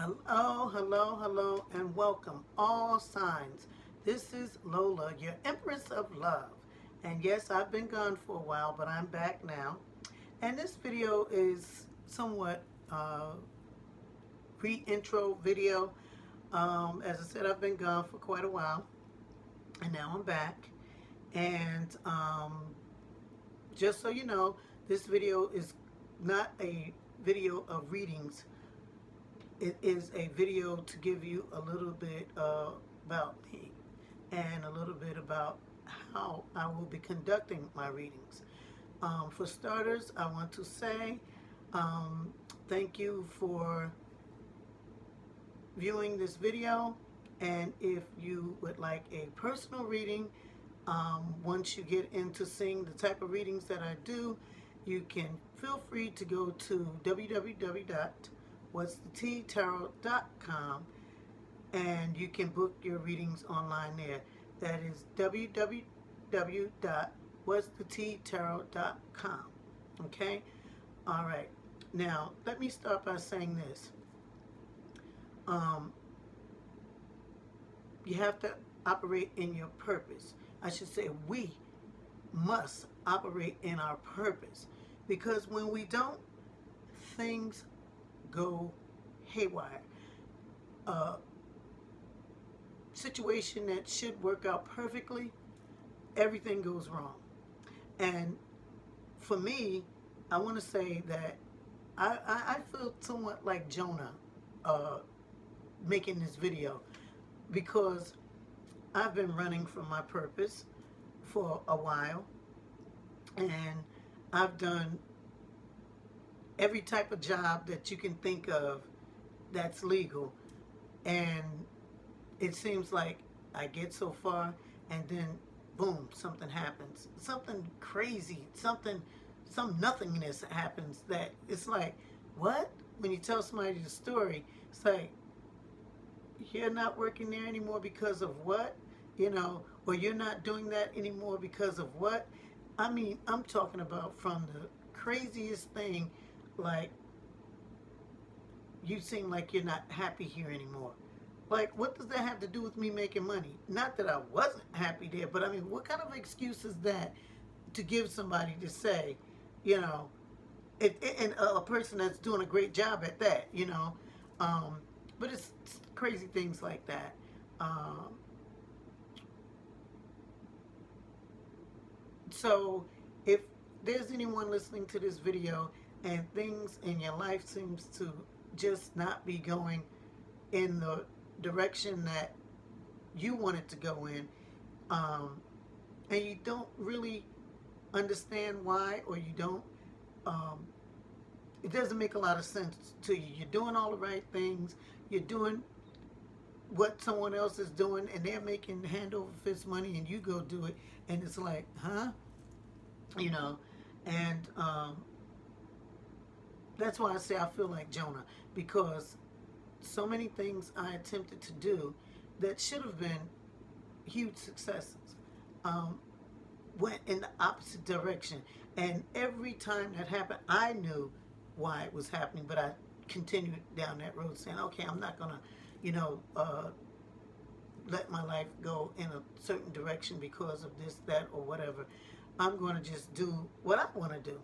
Hello, hello, hello, and welcome, all signs. This is Lola, your Empress of Love. And yes, I've been gone for a while, but I'm back now. And this video is somewhat re-intro video. As I said, I've been gone for quite a while, and now I'm back. And just so you know, this video is not a video of readings. It is a video to give you a little bit about me and a little bit about how I will be conducting my readings. For starters, I want to say thank you for viewing this video, and if you would like a personal reading, once you get into seeing the type of readings that I do, you can feel free to go to www.whatsthettarot.com and you can book your readings online there. That is www.whatsthettarot.com. Okay? All right. Now, let me start by saying this. You have to operate in your purpose. I should say we must operate in our purpose, because when we don't, things go haywire. A situation that should work out perfectly, everything goes wrong. And for me, I want to say that I feel somewhat like Jonah making this video, because I've been running from my purpose for a while, and I've done every type of job that you can think of that's legal, and it seems like I get so far and then boom, something happens, something crazy, some nothingness happens that it's like, what? When you tell somebody the story, it's like, you're not working there anymore because of what? Or you're not doing that anymore because of what? I mean, I'm talking about from the craziest thing, like, you seem like you're not happy here anymore. Like, what does that have to do with me making money? Not that I wasn't happy there, but I mean, what kind of excuse is that to give somebody to say, you know, and a person that's doing a great job at that. Um, but it's crazy things like that. So if there's anyone listening to this video and things in your life seems to just not be going in the direction that you want it to go in, and you don't really understand why, or you don't, it doesn't make a lot of sense to you. You're doing all the right things. You're doing what someone else is doing, and they're making hand over fist money, and you go do it, and it's like, huh? You know, and that's why I say I feel like Jonah, because so many things I attempted to do that should have been huge successes went in the opposite direction. And every time that happened, I knew why it was happening, but I continued down that road saying, okay, I'm not going to, let my life go in a certain direction because of this, that, or whatever. I'm going to just do what I want to do.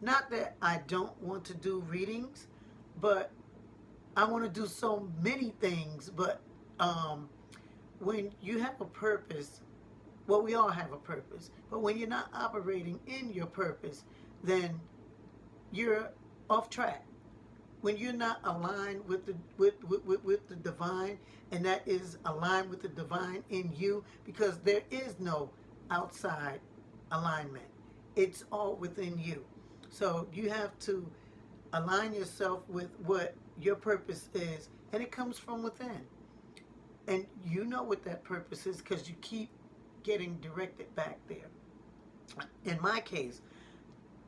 Not that I don't want to do readings, but I want to do so many things. But when you have a purpose, well, we all have a purpose, but when you're not operating in your purpose, then you're off track. When you're not aligned with the divine, and that is aligned with the divine in you, because there is no outside alignment. It's all within you. So you have to align yourself with what your purpose is, and it comes from within. And you know what that purpose is because you keep getting directed back there. In my case,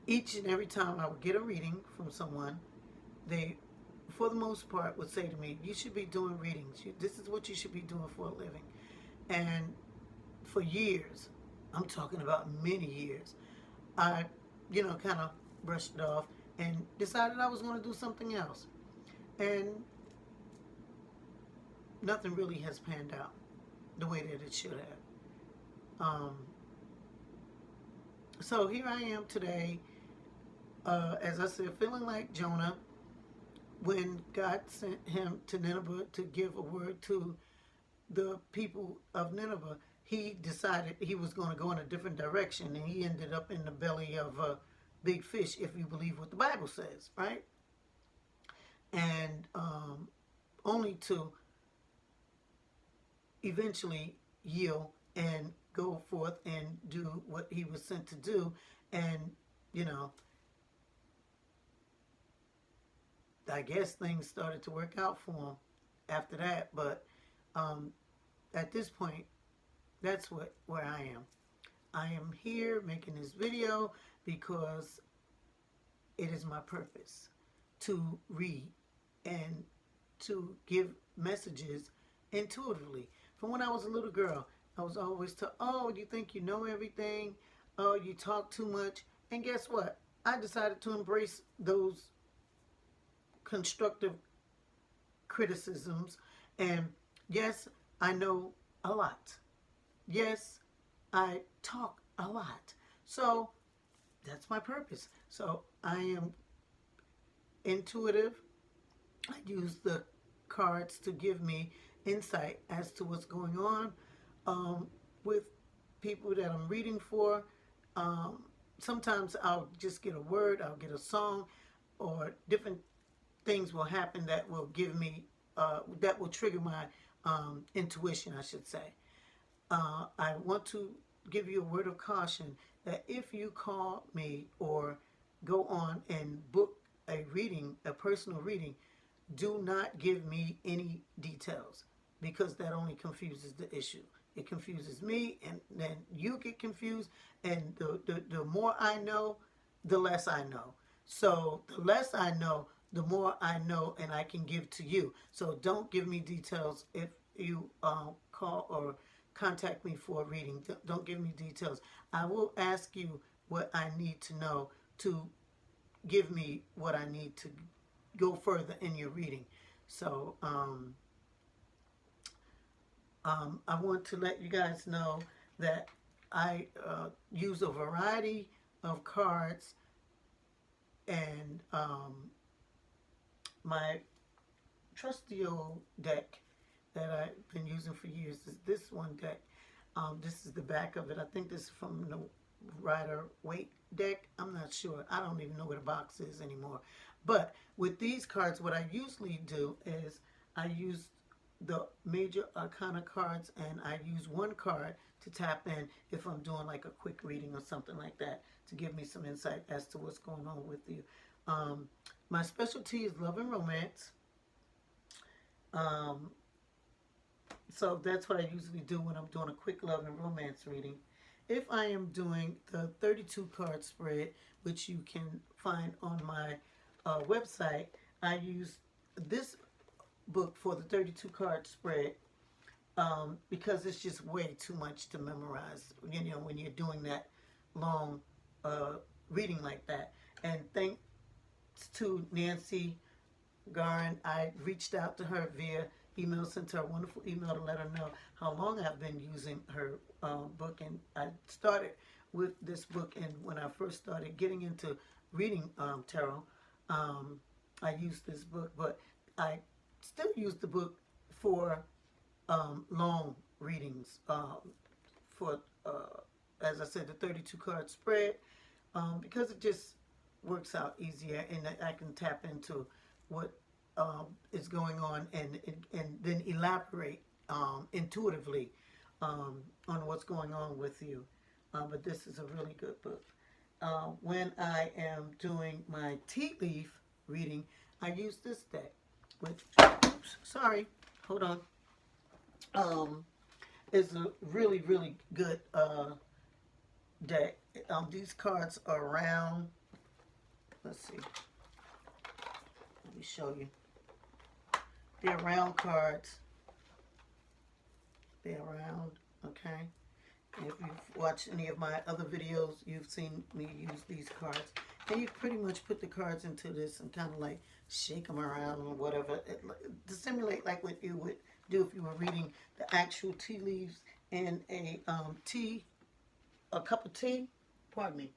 each and every time I would get a reading from someone, they, for the most part, would say to me, you should be doing readings. This is what you should be doing for a living. And for years, I'm talking about many years, I, kind of brushed it off and decided I was going to do something else. And nothing really has panned out the way that it should have. So here I am today, as I said, feeling like Jonah when God sent him to Nineveh to give a word to the people of Nineveh. He decided he was going to go in a different direction, and he ended up in the belly of a big fish, if you believe what the Bible says, right? And only to eventually yield and go forth and do what he was sent to do. And, you know, I guess things started to work out for him after that. But at this point, that's where I am. I am here making this video because it is my purpose to read and to give messages intuitively. From when I was a little girl, I was always told, oh, you think you know everything? Oh, you talk too much. And guess what? I decided to embrace those constructive criticisms. And yes, I know a lot. Yes, I talk a lot. So that's my purpose. So I am intuitive. I use the cards to give me insight as to what's going on with people that I'm reading for. Sometimes I'll just get a word, I'll get a song, or different things will happen that will give me, that will trigger my intuition, I should say. I want to give you a word of caution that if you call me or go on and book a reading, a personal reading, do not give me any details because that only confuses the issue. It confuses me, and then you get confused, and the more I know, the less I know. So the less I know, the more I know and I can give to you. So don't give me details if you call or contact me for a reading. Don't give me details. I will ask you what I need to know to give me what I need to go further in your reading. So I want to let you guys know that I use a variety of cards, and my trusty old deck that I've been using for years is this one deck. This is the back of it. I think this is from the Rider Waite deck. I'm not sure. I don't even know where the box is anymore. But with these cards, what I usually do is I use the major arcana cards, and I use one card to tap in if I'm doing like a quick reading or something like that to give me some insight as to what's going on with you. My specialty is love and romance. So that's what I usually do when I'm doing a quick love and romance reading. If I am doing the 32 card spread, which you can find on my website, I use this book for the 32 card spread because it's just way too much to memorize, you know, when you're doing that long reading like that. And thanks to Nancy Garin, I reached out to her via email, sent her a wonderful email to let her know how long I've been using her book. And I started with this book, and when I first started getting into reading tarot, I used this book, but I still use the book for long readings, for, as I said, the 32 card spread, because it just works out easier, and I can tap into what is going on, and then elaborate intuitively on what's going on with you. But this is a really good book. When I am doing my tea leaf reading, I use this deck, which, oops, sorry, hold on. It's a really, really good deck. These cards are round. Let's see. Let me show you. They're round cards. They're round, okay? And if you've watched any of my other videos, you've seen me use these cards. And you pretty much put the cards into this and kind of like shake them around or whatever to simulate like what you would do if you were reading the actual tea leaves in a cup of tea. Pardon me.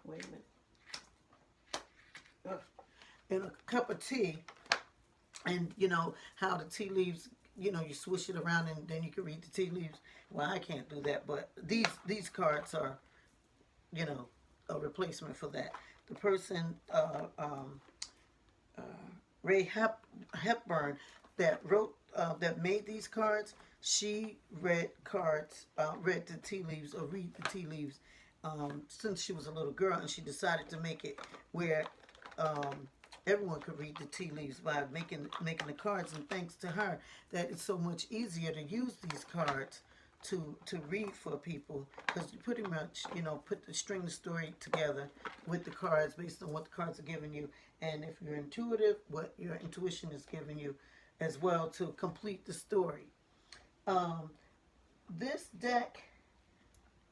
Wait a minute. In a cup of tea, and you know how the tea leaves, you know, you swish it around and then you can read the tea leaves. Well, I can't do that, but these cards are, you know, a replacement for that. The person, uh, Ray Hepburn, that wrote that made these cards. She read the tea leaves or read the tea leaves since she was a little girl, and she decided to make it where um, everyone could read the tea leaves by making the cards. And thanks to her, that it's so much easier to use these cards to read for people, because you pretty much, you know, put the string the story together with the cards based on what the cards are giving you, and if you're intuitive, what your intuition is giving you as well to complete the story. um, this deck,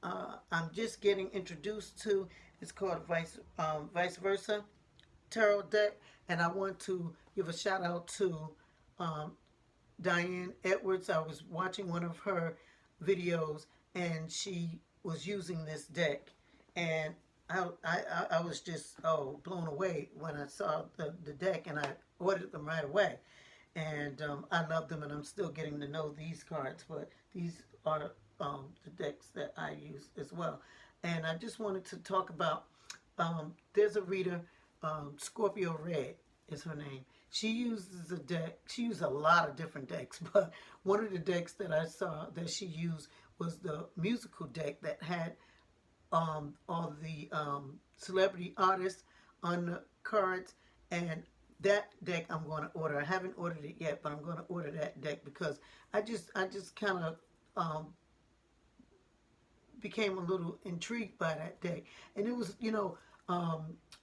I'm just getting introduced to. It's called Vice Versa Tarot deck, and I want to give a shout out to um, Diane Edwards. I was watching one of her videos, and she was using this deck, and I was just blown away when I saw the deck, and I ordered them right away, and I love them, and I'm still getting to know these cards, but these are the decks that I use as well, and I just wanted to talk about. There's a reader, Scorpio Red is her name. She uses a deck. She used a lot of different decks, but one of the decks that I saw that she used was the musical deck that had all the celebrity artists on the cards, and that deck I'm going to order. I haven't ordered it yet, but I'm going to order that deck because I just kind of became a little intrigued by that deck, and it was, you know,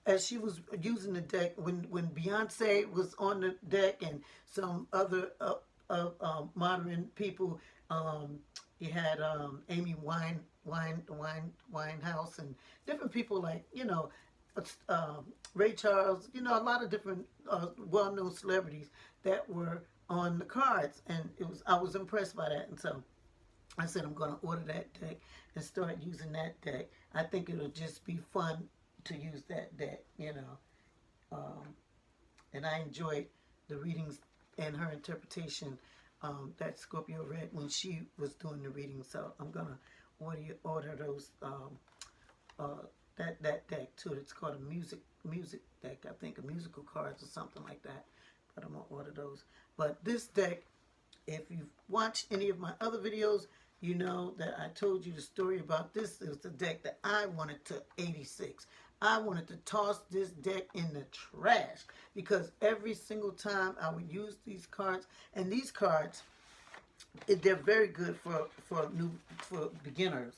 as she was using the deck, when Beyonce was on the deck and some other modern people, um, you had Amy Winehouse and different people like, you know, Ray Charles, you know, a lot of different well-known celebrities that were on the cards, and I was impressed by that, and so I said I'm going to order that deck and start using that deck. I think it'll just be fun to use that deck, you know. Um, and I enjoyed the readings and her interpretation, that Scorpio read when she was doing the reading. So I'm going to order those, that deck too. It's called a music deck, I think, a musical cards or something like that. But I'm going to order those. But this deck, if you've watched any of my other videos, you know that I told you the story about this. It was the deck that I wanted to 86. I wanted to toss this deck in the trash because every single time I would use these cards, and these cards, they're very good for beginners,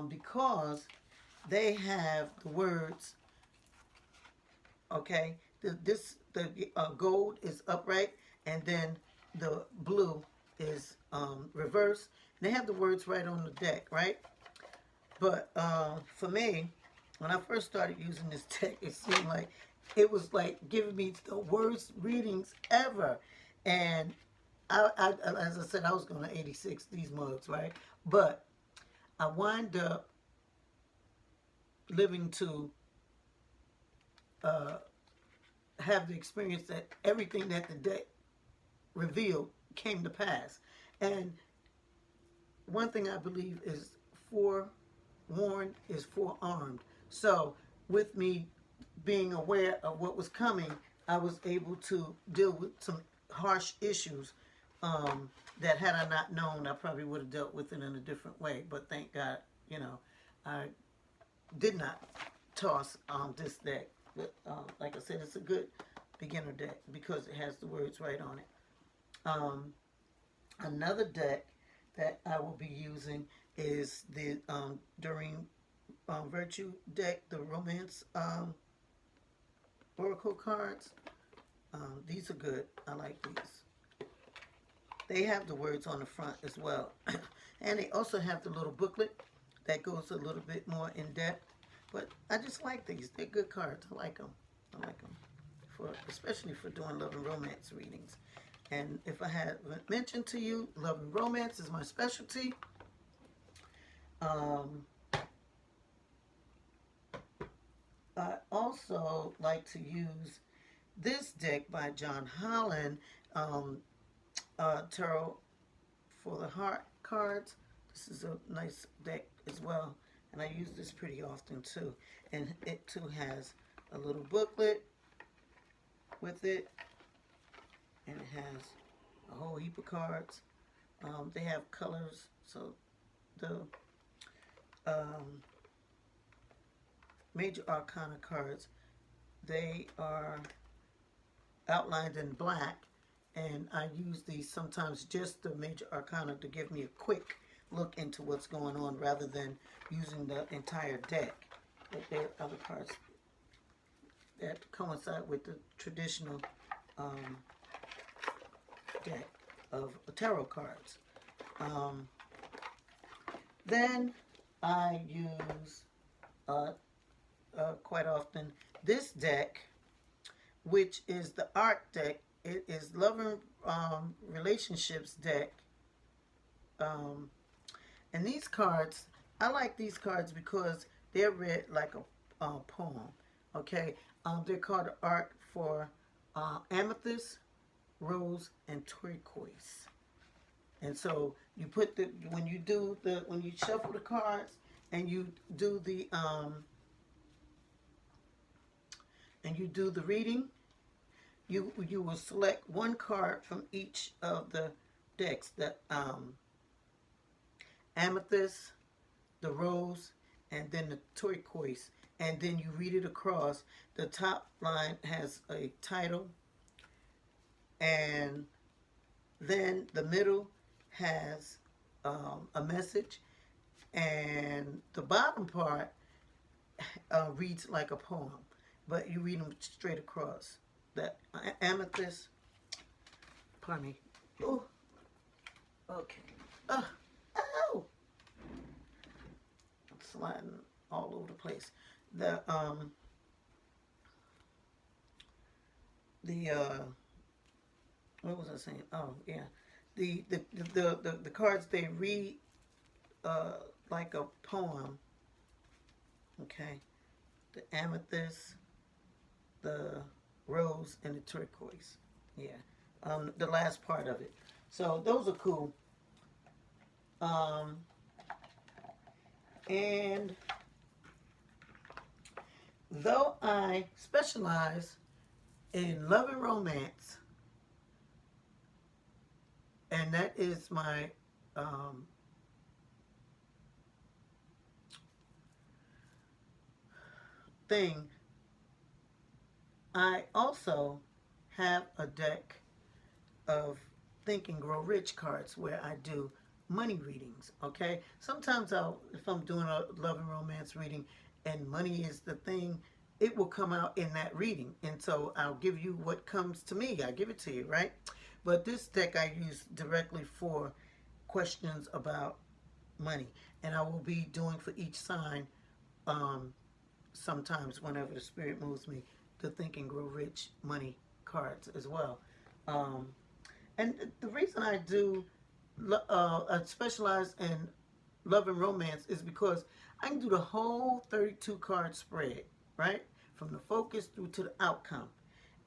because they have the words. Okay, the gold is upright, and then the blue is reversed. And they have the words right on the deck, right? But for me, when I first started using this deck, it seemed like it was like giving me the worst readings ever. And as I said, I was going to 86 these mugs, right? But I wind up living to uh, have the experience that everything that the deck revealed came to pass. And one thing I believe is forewarned is forearmed. So with me being aware of what was coming, I was able to deal with some harsh issues, that had I not known, I probably would have dealt with it in a different way. But thank God, you know, I did not toss this deck. But like I said, it's a good beginner deck because it has the words right on it. Um, Another deck that I will be using is the Doreen Virtue deck, the Romance Oracle cards. These are good. I like these. They have the words on the front as well. And they also have the little booklet that goes a little bit more in depth But I just like these. They're good cards. I like them. I like them, especially for doing love and romance readings. And if I had mentioned to you, love and romance is my specialty. Um, I also like to use this deck by John Holland, um, Tarot for the Heart cards. This is a nice deck as well, and I use this pretty often too. And it too has a little booklet with it, and it has a whole heap of cards. They have colors, so the um, major arcana cards, they are outlined in black, and I use these sometimes just the major arcana to give me a quick look into what's going on rather than using the entire deck. But there are other cards that coincide with the traditional um, deck of tarot cards. Then I use quite often this deck, which is the art deck. It is love and relationships deck. And these cards, I like these cards because they're read like a poem. Okay, they're called art for amethyst, rose, and turquoise. And so you put when you shuffle the cards and you do the reading, you will select one card from each of the decks, the amethyst, the rose, and then the turquoise, and then you read it across. The top line has a title, and then the middle has a message, and the bottom part reads like a poem, but you read them straight across. That amethyst, pardon me. Oh, okay. Ow! I'm sliding all over the place. What was I saying? Oh yeah, the cards, they read like a poem. Okay, the amethyst, the rose, and the turquoise. Yeah, the last part of it. So those are cool. And though I specialize in love and romance, and that is my thing, I also have a deck of Think and Grow Rich cards where I do money readings. Okay, sometimes if I'm doing a love and romance reading and money is the thing, it will come out in that reading, and so I'll give you what comes to me. I give it to you, right? But this deck I use directly for questions about money, and I will be doing for each sign, sometimes whenever the spirit moves me, to Think and Grow Rich money cards as well. Um, and the reason I do I specialize in love and romance is because I can do the whole 32 card spread, right? From the focus through to the outcome.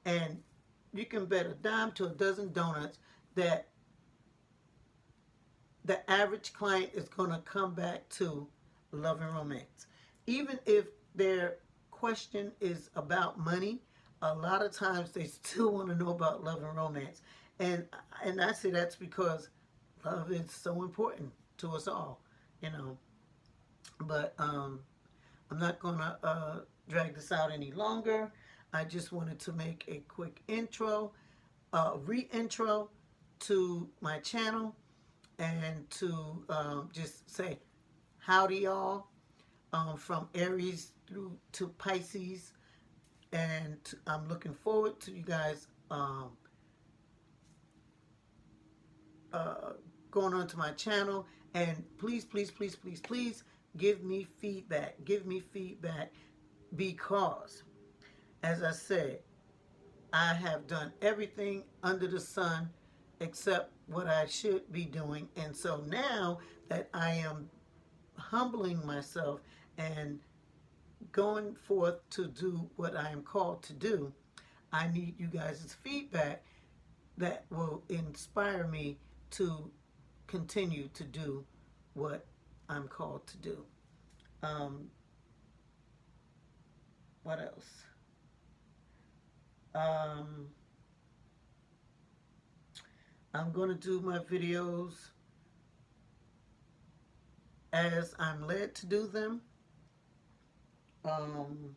And you can bet a dime to a dozen donuts that the average client is going to come back to love and romance. Even if their question is about money, a lot of times they still want to know about love and romance. And I say that's because love is so important to us all, you know. But I'm not going to drag this out any longer. I just wanted to make a quick intro, re-intro to my channel, and to just say howdy, y'all, from Aries through to Pisces. And I'm looking forward to you guys going onto my channel. And please, please, please, please, please Give me feedback. Give me feedback because, as I said, I have done everything under the sun except what I should be doing. And so now that I am humbling myself and going forth to do what I am called to do, I need you guys' feedback that will inspire me to continue to do what I'm called to do. Um, what else? Um, I'm going to do my videos as I'm led to do them. Um,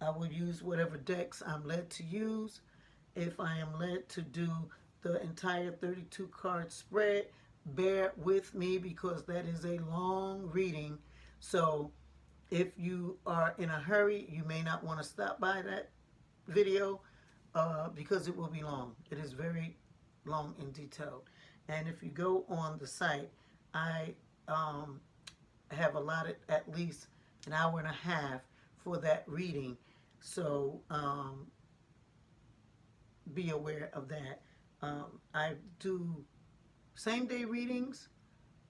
I will use whatever decks I'm led to use. If I am led to do the entire 32 card spread, bear with me because that is a long reading. So if you are in a hurry, you may not want to stop by that video because it will be long. It is very long and detailed. And if you go on the site, I have allotted at least an hour and a half for that reading. So be aware of that. I do same day readings.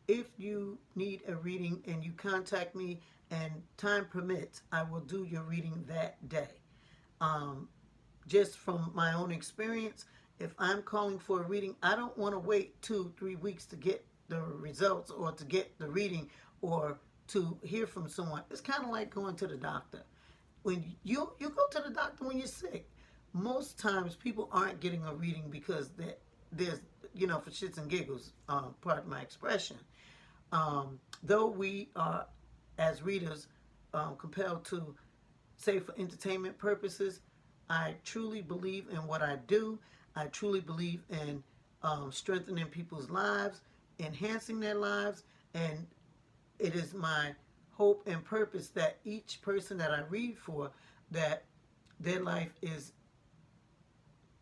If you need a reading and you contact me and time permits, I will do your reading that day. Um, just from my own experience, if I'm calling for a reading, I don't want to wait 2-3 weeks to get the results or to get the reading or to hear from someone. It's kind of like going to the doctor. When you go to the doctor when you're sick, most times people aren't getting a reading because there's, for shits and giggles, pardon my expression. Though we are, as readers, compelled to say for entertainment purposes, I truly believe in what I do. I truly believe in strengthening people's lives, enhancing their lives, and it is my hope and purpose that each person that I read for, that their life is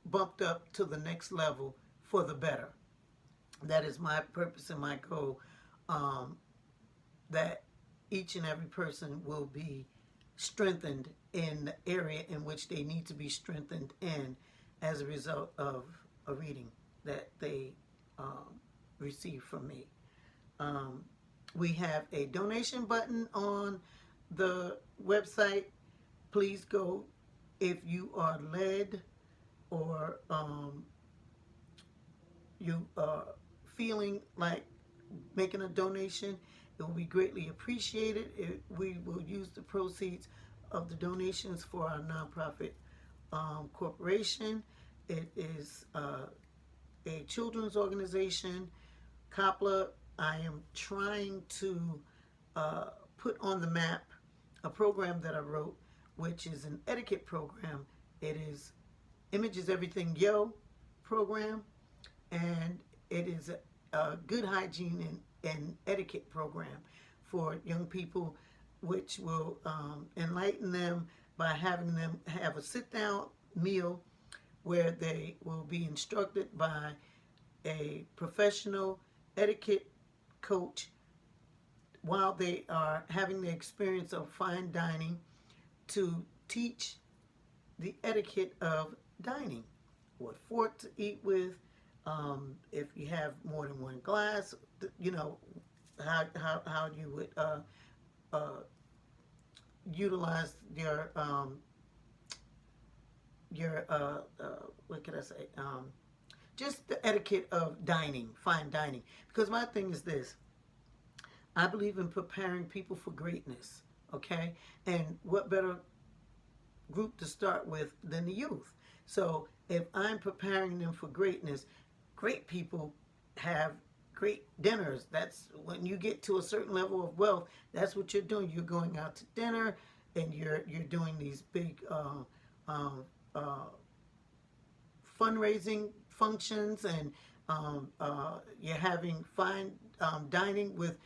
bumped up to the next level for the better. That is my purpose and my goal, that each and every person will be strengthened in the area in which they need to be strengthened in as a result of a reading that they receive from me. Um, we have a donation button on the website. Please go if you are led or you are feeling like making a donation. It will be greatly appreciated. We will use the proceeds of the donations for our nonprofit corporation. It is a children's organization. COPLA, I am trying to put on the map a program that I wrote, which is an etiquette program. It is Images Everything Yo program, and it is a good hygiene and etiquette program for young people, which will enlighten them by having them have a sit-down meal where they will be instructed by a professional etiquette coach while they are having the experience of fine dining to teach the etiquette of dining, what fork to eat with, if you have more than one glass, how you would utilize your what can I say? Just the etiquette of dining, fine dining. Because my thing is this: I believe in preparing people for greatness. Okay, and what better group to start with than the youth? So if I'm preparing them for greatness, great people have great dinners. That's when you get to a certain level of wealth. That's what you're doing. You're going out to dinner, and you're doing these big fundraising functions, and you're having fine dining with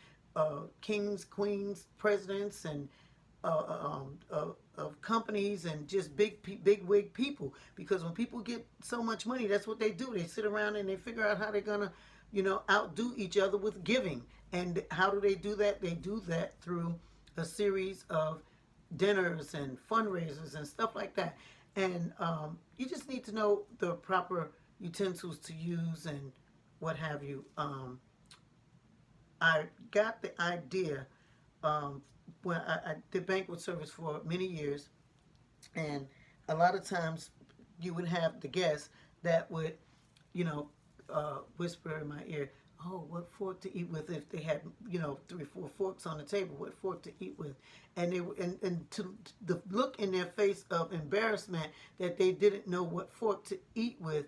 kings, queens, presidents, and of companies, and just big wig people. Because when people get so much money, that's what they do. They sit around and they figure out how they're gonna outdo each other with giving. And how do they do that? They do that through a series of dinners and fundraisers and stuff like that. And you just need to know the proper utensils to use and what have you. I got the idea when I did banquet service for many years, and a lot of times you would have the guests that would, you know, whisper in my ear, "Oh, what fork to eat with?" If they had, 3 or 4 forks on the table, what fork to eat with? And and to the look in their face of embarrassment that they didn't know what fork to eat with,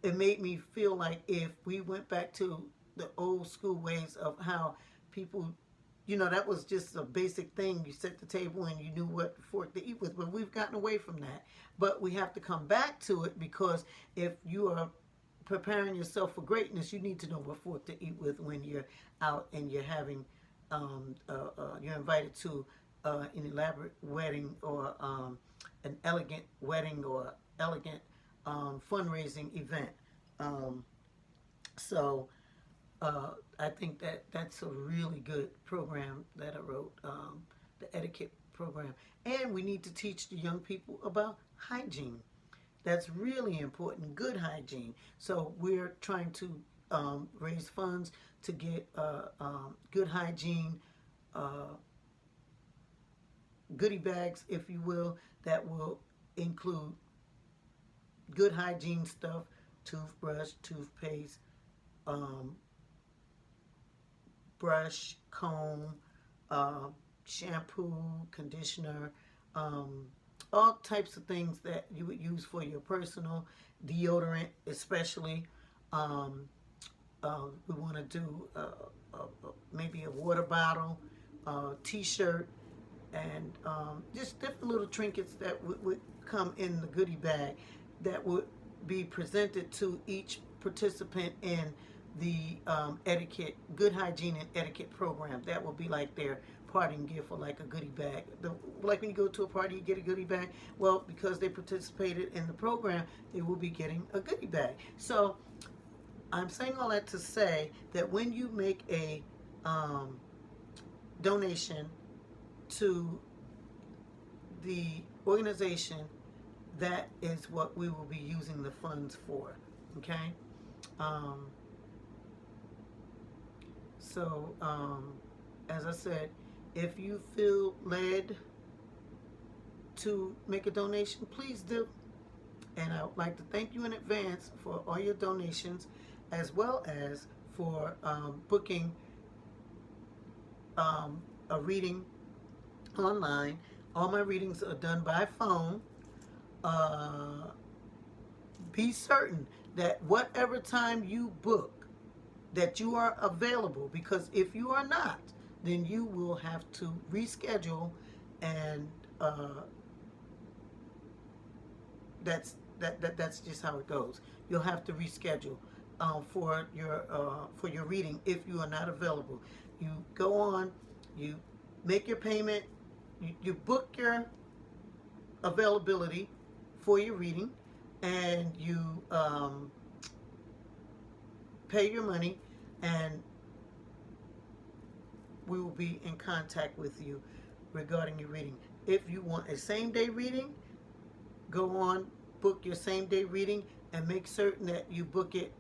it made me feel like if we went back to the old school ways of how people, that was just a basic thing. You set the table and you knew what fork to eat with. But we've gotten away from that. But we have to come back to it, because if you are preparing yourself for greatness, you need to know what fork to eat with when you're out and you're having, you're invited to an elaborate wedding, or an elegant wedding, or elegant fundraising event. Um, so I think that that's a really good program that I wrote, the etiquette program. And we need to teach the young people about hygiene. That's really important, good hygiene. So we're trying to raise funds to get good hygiene uh, goodie bags, if you will, that will include good hygiene stuff: toothbrush, toothpaste, um, brush, comb, uh, shampoo, conditioner, um, all types of things that you would use for your personal deodorant, especially. Um, we want to do maybe a water bottle, T-shirt, and just different little trinkets that would come in the goodie bag that would be presented to each participant in the good hygiene and etiquette program. That will be like their parting gift, or like a goodie bag. Like when you go to a party, you get a goodie bag. Well, because they participated in the program, they will be getting a goodie bag. So I'm saying all that to say that when you make a donation to the organization, that is what we will be using the funds for. Okay? Um, so, as I said, if you feel led to make a donation, please do. And I would like to thank you in advance for all your donations, as well as for booking a reading online. All my readings are done by phone. Uh, be certain that whatever time you book, that you are available, because if you are not, then you will have to reschedule, and that's just how it goes. You'll have to reschedule for your reading if you are not available. You go on, you make your payment, you book your availability for your reading, and you pay your money, and we will be in contact with you regarding your reading. If you want a same day reading, go on, book your same day reading, and make certain that you book it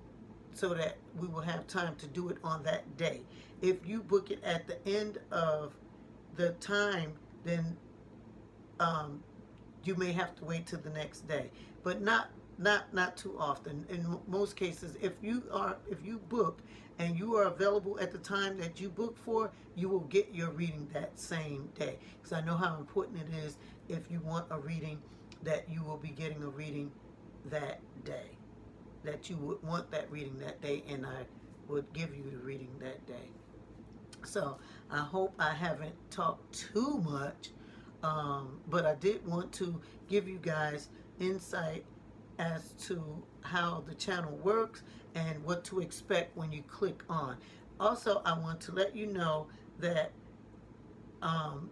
so that we will have time to do it on that day. If you book it at the end of the time, then um, you may have to wait till the next day, but not too often. In most cases, if you book and you are available at the time that you book for, you will get your reading that same day. Because I know how important it is, if you want a reading, that you will be getting a reading that day. That you would want that reading that day, and I would give you the reading that day. So I hope I haven't talked too much, but I did want to give you guys insight as to how the channel works and what to expect when you click on. Also, I want to let you know that um,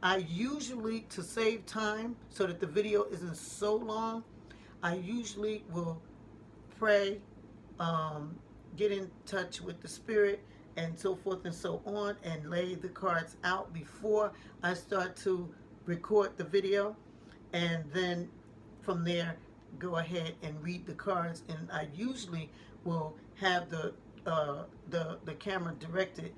I usually, to save time so that the video isn't so long, I usually will pray um, get in touch with the spirit and so forth and so on, and lay the cards out before I start to record the video, and then from there go ahead and read the cards. And I usually will have the camera directed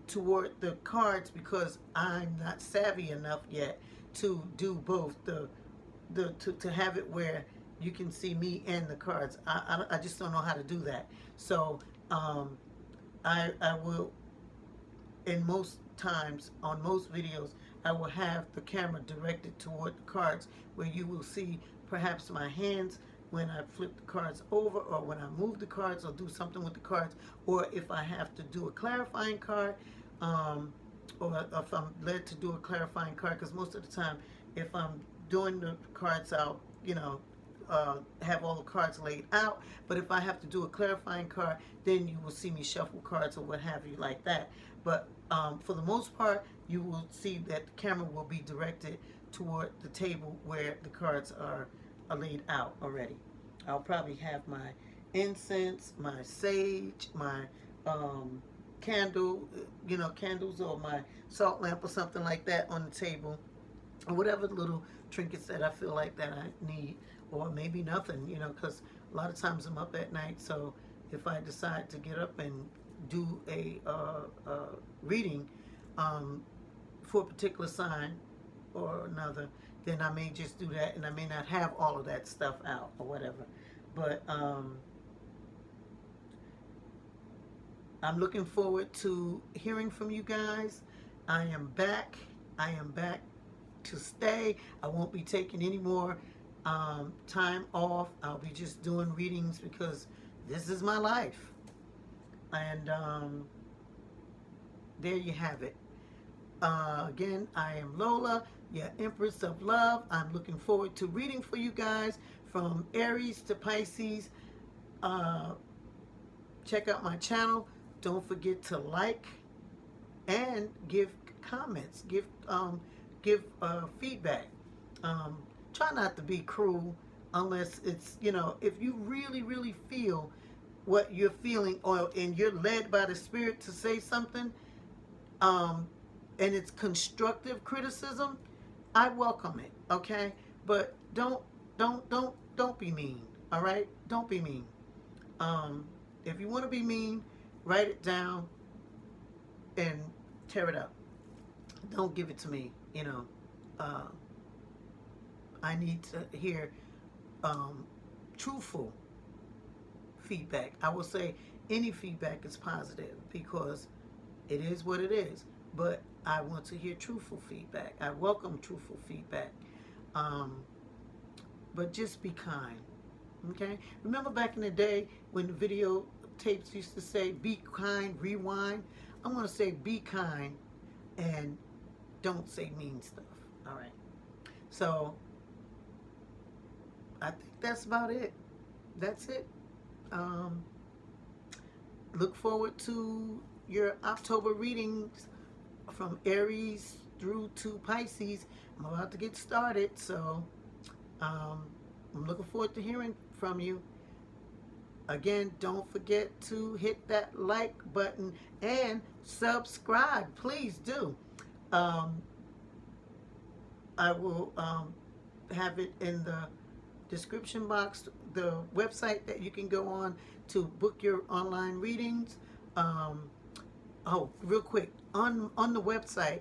toward the cards because I'm not savvy enough yet to do both to have it where you can see me and the cards. I just don't know how to do that. So um, I will, in most times on most videos, I will have the camera directed toward the cards, where you will see perhaps my hands when I flip the cards over, or when I move the cards or do something with the cards, or if I have to do a clarifying card, um, or if I'm led to do a clarifying card, because most of the time if I'm doing the cards out, have all the cards laid out. But if I have to do a clarifying card, then you will see me shuffle cards or what have you like that. But for the most part, you will see that the camera will be directed toward the table where the cards are laid out already. I'll probably have my incense, my sage, my candle, candles, or my salt lamp or something like that on the table, or whatever little trinkets that I feel like that I need, or maybe nothing, because a lot of times I'm up at night. So if I decide to get up and do a reading for a particular sign or another, then I may just do that, and I may not have all of that stuff out or whatever. But I'm looking forward to hearing from you guys. I am back. I am back to stay. I won't be taking any more time off. I'll be just doing readings because this is my life. And there you have it. Again, I am Lola, your Empress of Love. I'm looking forward to reading for you guys from Aries to Pisces. Check out my channel. Don't forget to like and give comments. Give feedback. Try not to be cruel unless it's, if you really, really feel what you're feeling, and you're led by the spirit to say something, and it's constructive criticism, I welcome it, okay? But don't be mean, all right? Don't be mean. If you want to be mean, write it down and tear it up. Don't give it to me, I need to hear truthful feedback. I will say any feedback is positive because it is what it is. But I want to hear truthful feedback. I welcome truthful feedback. But just be kind. Okay? Remember back in the day when the video tapes used to say, be kind, rewind? I'm going to say be kind and don't say mean stuff. All right? So I think that's about it. That's it. Look forward to your October readings from Aries through to Pisces. I'm about to get started, so I'm looking forward to hearing from you. Again, don't forget to hit that like button and subscribe. Please do. I will have it in the description box, the website that you can go on to book your online readings. Oh, real quick, on the website,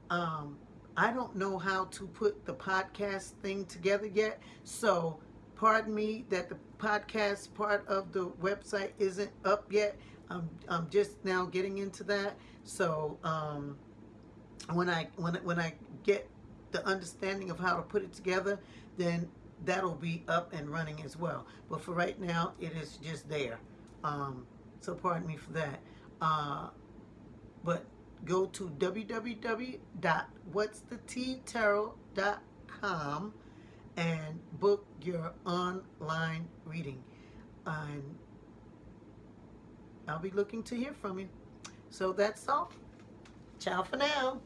I don't know how to put the podcast thing together yet, so pardon me that the podcast part of the website isn't up yet. I'm just now getting into that, so when I get the understanding of how to put it together, then that'll be up and running as well. But for right now, it is just there. So pardon me for that. But go to www.whatsthettarot.com and book your online reading. And I'll be looking to hear from you. So that's all. Ciao for now.